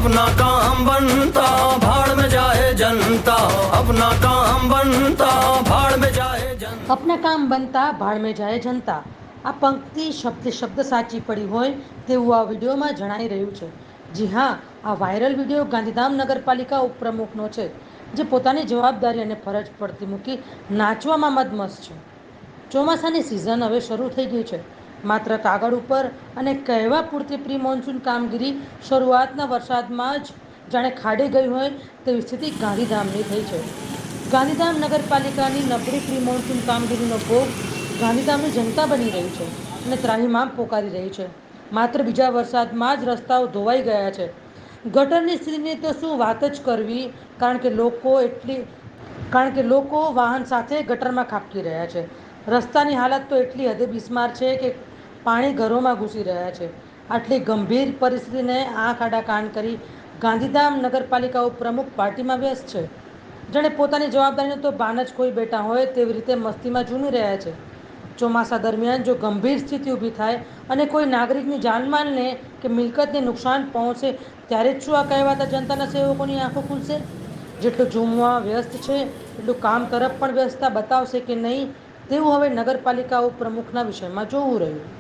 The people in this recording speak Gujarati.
अपना काम बनता भाड़ में जाए जनता, अपना काम बनता भाड़ में जाए जनता। अपना કામ બનતા ભાડ મેં જાય જનતા. આ પંક્તિ શબ્દ સાચી પડી હોય તેવું આ વિડીયોમાં જણાઈ રહ્યું છે. જી હા, આ વાયરલ વિડીયો ગાંધીધામ નગરપાલિકા ઉપપ્રમુખનો છે, જે પોતાની જવાબદારી અને ફરજ પડતી મૂકી નાચવામાં મદમસ્ત છે. ચોમાસાની સિઝન હવે શરૂ થઈ ગઈ છે. માત્ર કાગળ ઉપર અને કહેવા પૂરતી પ્રી મોન્સૂન કામગીરી શરૂઆતના વરસાદમાં જ જાણે ખાડી ગઈ હોય તેવી સ્થિતિ ગાંધીધામની થઈ છે. ગાંધીધામ નગરપાલિકાની નબળી પ્રી મોન્સૂન કામગીરીનો ભોગ ગાંધીધામની જનતા બની રહી છે અને ત્રાહિમામ પોકારી રહી છે. માત્ર બીજા વરસાદમાં જ રસ્તાઓ ધોવાઈ ગયા છે. ગટરની સ્થિતિની તો શું વાત જ કરવી, કારણ કે લોકો વાહન સાથે ગટરમાં ખાબકી રહ્યા છે. રસ્તાની હાલત તો એટલી હદે બિસ્માર છે કે પાણી ઘરોમાં ઘૂસી રહ્યા છે. આટલી ગંભીર પરિસ્થિતિને આંખ આડા કાન કરી ગાંધીધામ નગરપાલિકા ઉપપ્રમુખ પાર્ટીમાં વ્યસ્ત છે. જાણે પોતાની જવાબદારીનું તો ભાન જ કોઈ બેઠા હોય તેવી રીતે મસ્તીમાં ઝૂમી રહ્યા છે. ચોમાસા દરમિયાન જો ગંભીર સ્થિતિ ઊભી થાય અને કોઈ નાગરિકની જાનમાલને કે મિલકતને નુકસાન પહોંચે, ત્યારે જ શું આ કહેવાતા જનતાના સેવકોની આંખો ખુલશે? જેટલું ઝૂમવા વ્યસ્ત છે એટલું કામ તરફ પણ વ્યસ્તતા બતાવશે કે નહીં, તેવું હવે નગરપાલિકા ઉપપ્રમુખના વિષયમાં જોવું રહ્યું.